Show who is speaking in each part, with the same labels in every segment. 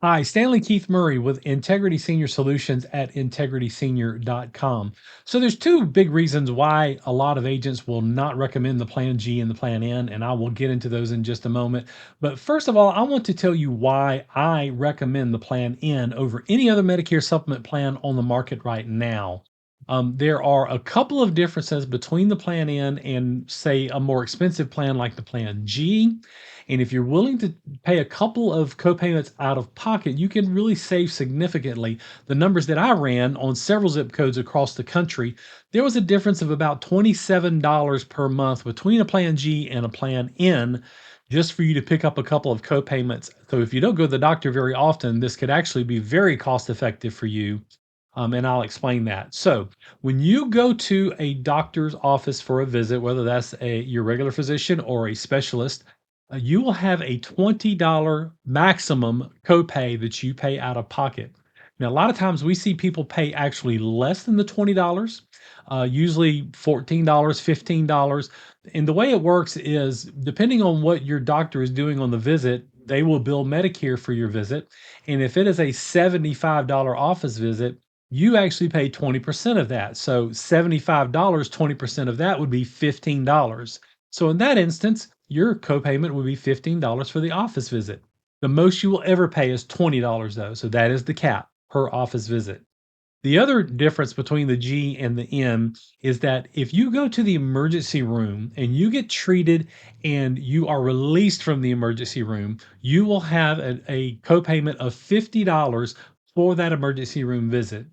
Speaker 1: Hi, Stanley Keith Murray with Integrity Senior Solutions at integritysenior.com. So there's two big reasons why a lot of agents will not recommend the Plan G and the Plan N, and I will get into those in just a moment. But first of all, I want to tell you why I recommend the Plan N over any other Medicare supplement plan on the market right now. There are a couple of differences between the Plan N and, say, a more expensive plan like the Plan G. And if you're willing to pay a couple of copayments out of pocket, you can really save significantly. The numbers that I ran on several zip codes across the country, there was a difference of about $27 per month between a Plan G and a Plan N just for you to pick up a couple of copayments. So if you don't go to the doctor very often, this could actually be very cost effective for you. And I'll explain that. So, when you go to a doctor's office for a visit, whether that's your regular physician or a specialist, you will have a $20 maximum copay that you pay out of pocket. Now, a lot of times we see people pay actually less than the $20, usually $14, $15. And the way it works is depending on what your doctor is doing on the visit, they will bill Medicare for your visit. And if it is a $75 office visit, you actually pay 20% of that. So $75, 20% of that would be $15. So in that instance, your copayment would be $15 for the office visit. The most you will ever pay is $20 though. So that is the cap per office visit. The other difference between the G and the N is that if you go to the emergency room and you get treated and you are released from the emergency room, you will have a copayment of $50 for that emergency room visit.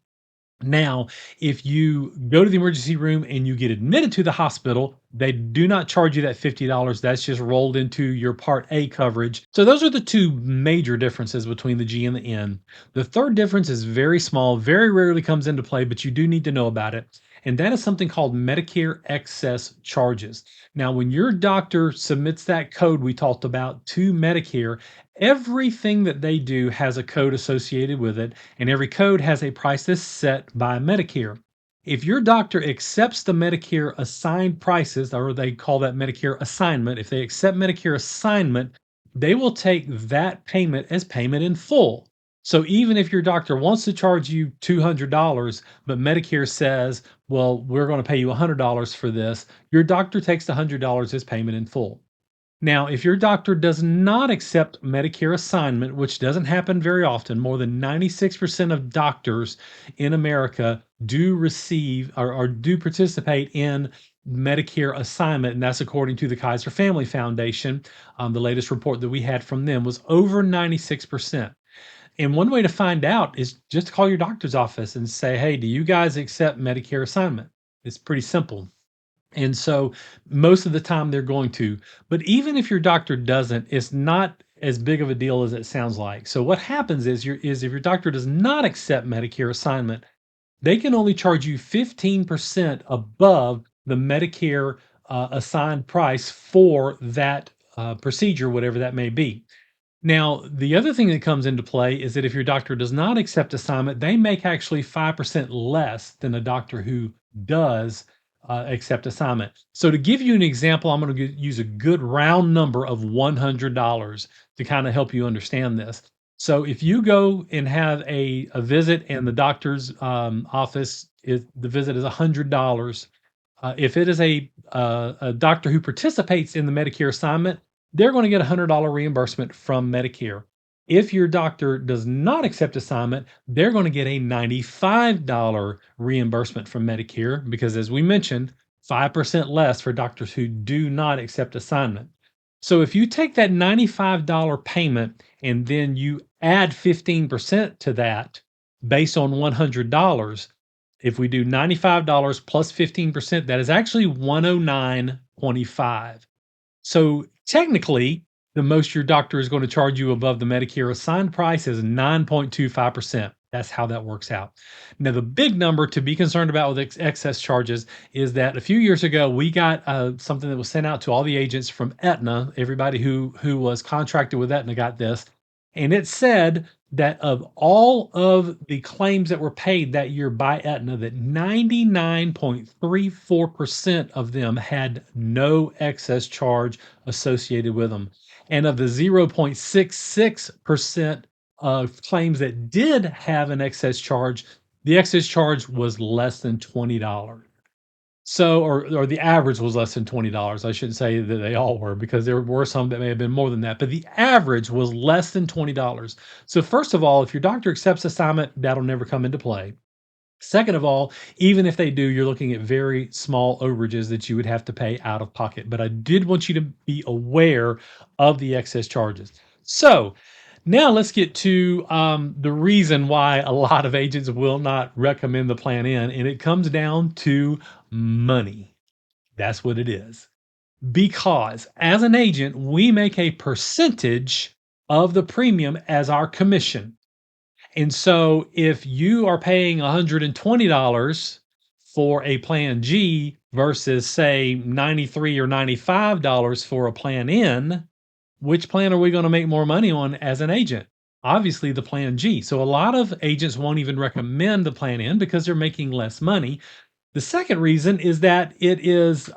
Speaker 1: Now, if you go to the emergency room and you get admitted to the hospital, they do not charge you that $50. That's just rolled into your Part A coverage. So, those are the two major differences between the G and the N. The third difference is very small, very rarely comes into play, but you do need to know about it. And that is something called Medicare excess charges. Now, when your doctor submits that code we talked about to Medicare, everything that they do has a code associated with it, and every code has a price that's set by Medicare. If your doctor accepts the Medicare assigned prices, or they call that Medicare assignment, if they accept Medicare assignment, they will take that payment as payment in full. So even if your doctor wants to charge you $200, but Medicare says, well, we're going to pay you $100 for this, your doctor takes the $100 as payment in full. Now, if your doctor does not accept Medicare assignment, which doesn't happen very often, more than 96% of doctors in America do receive or do participate in Medicare assignment, and that's according to the Kaiser Family Foundation. The latest report that we had from them was over 96%. And one way to find out is just to call your doctor's office and say, hey, do you guys accept Medicare assignment? It's pretty simple. And so most of the time they're going to. But even if your doctor doesn't, it's not as big of a deal as it sounds like. So what happens is if your doctor does not accept Medicare assignment, they can only charge you 15% above the Medicare assigned price for that procedure, whatever that may be. Now, the other thing that comes into play is that if your doctor does not accept assignment, they make actually 5% less than a doctor who does accept assignment. So, to give you an example, I'm going to use a good round number of $100 to kind of help you understand this. So, if you go and have a visit and the doctor's office, the visit is $100. If it is a doctor who participates in the Medicare assignment, they're going to get a $100 reimbursement from Medicare. If your doctor does not accept assignment, they're going to get a $95 reimbursement from Medicare because, as we mentioned, 5% less for doctors who do not accept assignment. So if you take that $95 payment and then you add 15% to that based on $100, if we do $95 plus 15%, that is actually 109.25. So technically, the most your doctor is going to charge you above the Medicare assigned price is 9.25%. That's how that works out. Now, the big number to be concerned about with excess charges is that a few years ago, we got something that was sent out to all the agents from Aetna. Everybody who was contracted with Aetna got this. And it said that of all of the claims that were paid that year by Aetna, that 99.34% of them had no excess charge associated with them. And of the 0.66% claims that did have an excess charge, the excess charge was less than $20. So, or the average was less than $20. I shouldn't say that they all were because there were some that may have been more than that, but the average was less than $20. So, first of all, if your doctor accepts assignment, that'll never come into play. Second of all, even if they do, you're looking at very small overages that you would have to pay out of pocket. But I did want you to be aware of the excess charges. So now let's get to the reason why a lot of agents will not recommend the Plan N, and it comes down to money. That's what it is. Because as an agent, we make a percentage of the premium as our commission. And so if you are paying $120 for a plan G versus say 93 or $95 for a plan N, which plan are we going to make more money on as an agent? Obviously the plan G. So a lot of agents won't even recommend the plan N because they're making less money. The second reason is that it is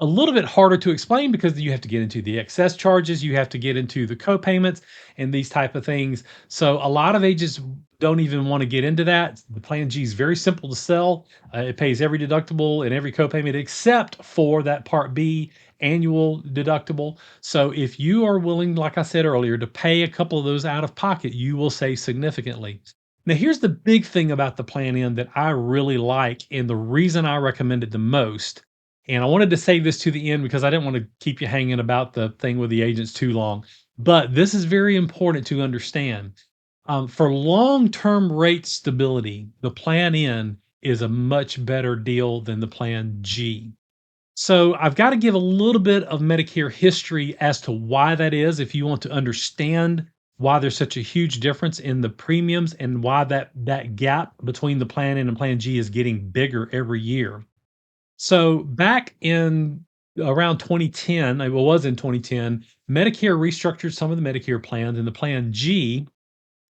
Speaker 1: a little bit harder to explain because you have to get into the excess charges, you have to get into the co-payments and these type of things. So a lot of agents don't even want to get into that. The Plan G is very simple to sell. It pays every deductible and every co-payment except for that Part B annual deductible. So if you are willing, like I said earlier, to pay a couple of those out of pocket, you will save significantly. Now, here's the big thing about the Plan N that I really like, and the reason I recommend it the most. And I wanted to save this to the end because I didn't want to keep you hanging about the thing with the agents too long. But this is very important to understand. For long term rate stability, the Plan N is a much better deal than the Plan G. So I've got to give a little bit of Medicare history as to why that is, if you want to understand why there's such a huge difference in the premiums and why that gap between the Plan N and Plan G is getting bigger every year. So back in around 2010, it was in 2010, Medicare restructured some of the Medicare plans, and the Plan G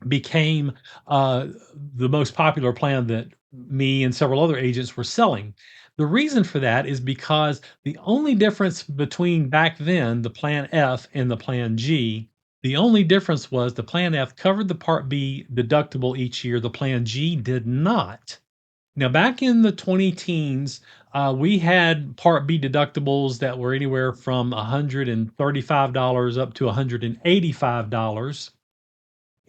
Speaker 1: became the most popular plan that me and several other agents were selling. The reason for that is because the only difference between back then, the Plan F and the Plan G, the only difference was the Plan F covered the Part B deductible each year, the Plan G did not. Now, back in the 20 teens, we had Part B deductibles that were anywhere from $135 up to $185.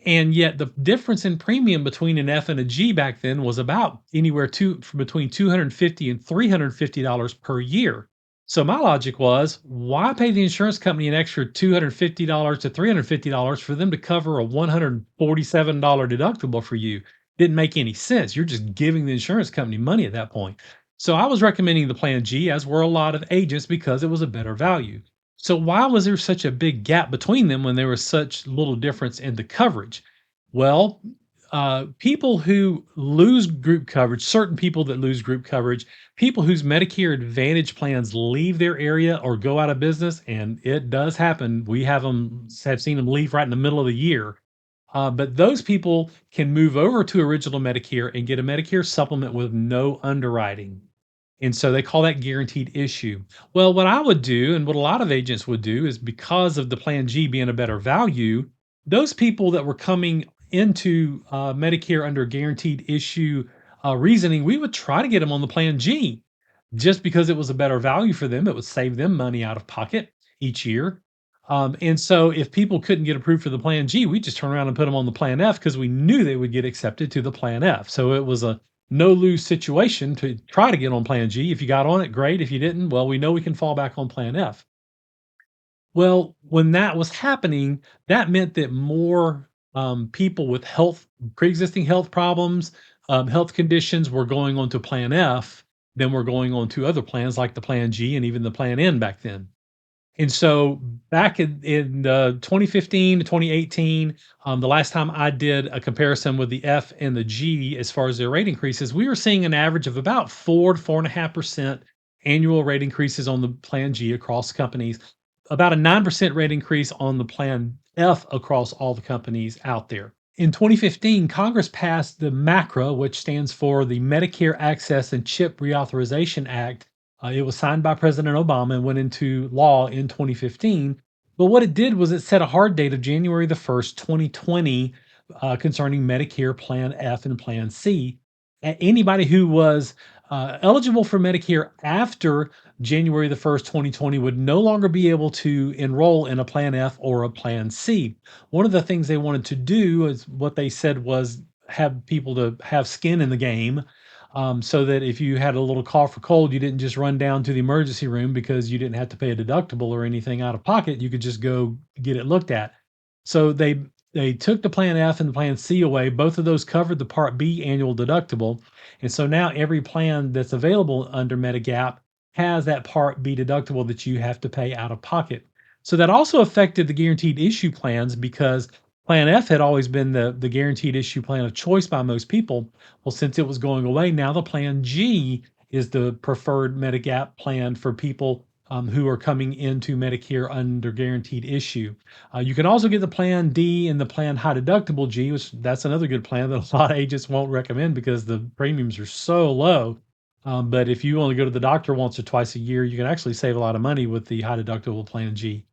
Speaker 1: And yet the difference in premium between an F and a G back then was about anywhere between $250 and $350 per year. So my logic was, why pay the insurance company an extra $250 to $350 for them to cover a $147 deductible for you? Didn't make any sense. You're just giving the insurance company money at that point. So I was recommending the Plan G, as were a lot of agents, because it was a better value. So why was there such a big gap between them when there was such little difference in the coverage? Well, people who lose group coverage, certain people that lose group coverage, people whose Medicare Advantage plans leave their area or go out of business, and it does happen. We have seen them leave right in the middle of the year. But those people can move over to original Medicare and get a Medicare supplement with no underwriting. And so they call that guaranteed issue. Well, what I would do, and what a lot of agents would do, is because of the Plan G being a better value, those people that were coming into Medicare under guaranteed issue reasoning, we would try to get them on the Plan G just because it was a better value for them. It would save them money out of pocket each year. And so if people couldn't get approved for the Plan G, we just turn around and put them on the Plan F because we knew they would get accepted to the Plan F. So it was a no lose situation to try to get on Plan G. If you got on it, great. If you didn't, well, we know we can fall back on Plan F. Well, when that was happening, that meant that more people with pre-existing health problems, health conditions were going on to Plan F than were going on to other plans like the Plan G and even the Plan N back then. And so back in 2015 to 2018, the last time I did a comparison with the F and the G as far as their rate increases, we were seeing an average of about 4 to 4.5% annual rate increases on the Plan G across companies, about a 9% rate increase on the Plan F across all the companies out there. In 2015, Congress passed the MACRA, which stands for the Medicare Access and Chip Reauthorization Act. It was signed by President Obama and went into law in 2015. But what it did was it set a hard date of January the 1st, 2020, concerning Medicare Plan F and Plan C. Anybody who was eligible for Medicare after January the 1st, 2020 would no longer be able to enroll in a Plan F or a Plan C. One of the things they wanted to do is what they said was have people to have skin in the game, so that if you had a little cough or cold, you didn't just run down to the emergency room because you didn't have to pay a deductible or anything out of pocket. You could just go get it looked at. So they took the Plan F and the Plan C away. Both of those covered the Part B annual deductible. And so now every plan that's available under Medigap has that Part B deductible that you have to pay out of pocket. So that also affected the guaranteed issue plans because Plan F had always been the guaranteed issue plan of choice by most people. Well, since it was going away, now the Plan G is the preferred Medigap plan for people who are coming into Medicare under guaranteed issue. You can also get the Plan D and the Plan High Deductible G, which that's another good plan that a lot of agents won't recommend because the premiums are so low. But if you only go to the doctor once or twice a year, you can actually save a lot of money with the High Deductible Plan G.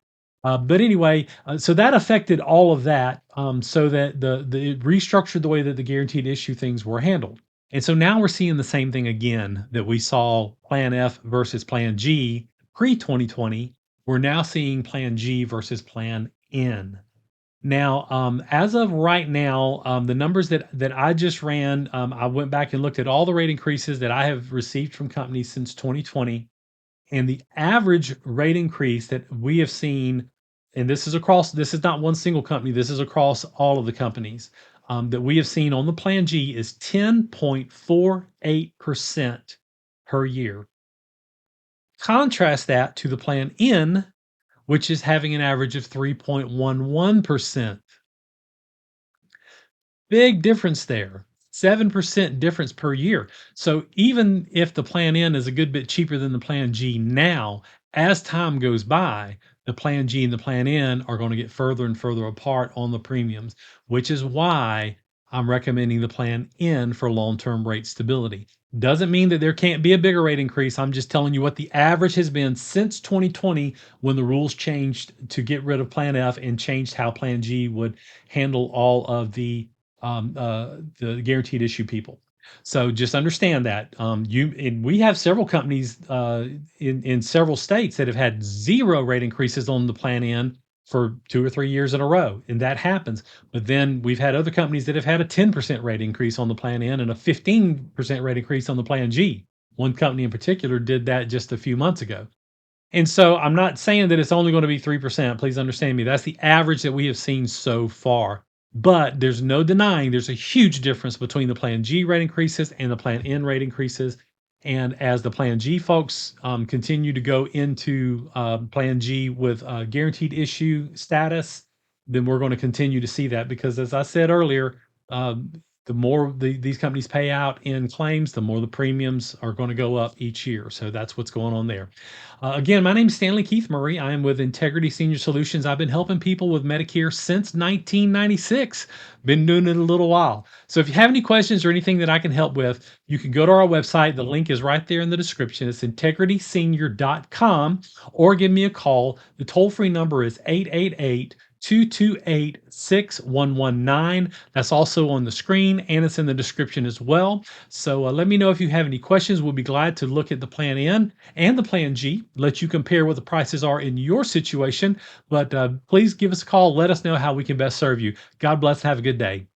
Speaker 1: But anyway, so that affected all of that, so that it restructured the way that the guaranteed issue things were handled. And so now we're seeing the same thing again that we saw Plan F versus Plan G pre 2020. We're now seeing Plan G versus Plan N. Now, as of right now, the numbers that I just ran, I went back and looked at all the rate increases that I have received from companies since 2020, and the average rate increase that we have seen, and this is across, this is not one single company, this is across all of the companies, that we have seen on the Plan G is 10.48% per year. Contrast that to the Plan N, which is having an average of 3.11%. Big difference there. 7% difference per year. So even if the Plan N is a good bit cheaper than the Plan G now, as time goes by, the Plan G and the Plan N are going to get further and further apart on the premiums, which is why I'm recommending the Plan N for long-term rate stability. Doesn't mean that there can't be a bigger rate increase. I'm just telling you what the average has been since 2020 when the rules changed to get rid of Plan F and changed how Plan G would handle all of the guaranteed issue people. So just understand that we have several companies in several states that have had zero rate increases on the Plan N for 2 or 3 years in a row, and that happens. But then we've had other companies that have had a 10% rate increase on the Plan N and a 15% rate increase on the Plan G. One company in particular did that just a few months ago. And so I'm not saying that it's only going to be 3%. Please understand me. That's the average that we have seen so far. But there's no denying there's a huge difference between the Plan G rate increases and the Plan N rate increases. And as the Plan G folks continue to go into Plan G with guaranteed issue status, then we're going to continue to see that because, as I said earlier, the more these companies pay out in claims, the more the premiums are going to go up each year. So that's what's going on there. Again, my name is Stanley Keith Murray. I am with Integrity Senior Solutions. I've been helping people with Medicare since 1996. Been doing it a little while. So if you have any questions or anything that I can help with, you can go to our website. The link is right there in the description. It's integritysenior.com, or give me a call. The toll-free number is 888-228-6119. That's also on the screen and it's in the description as well. So let me know if you have any questions. We'll be glad to look at the Plan N and the Plan G, let you compare what the prices are in your situation. But please give us a call. Let us know how we can best serve you. God bless. Have a good day.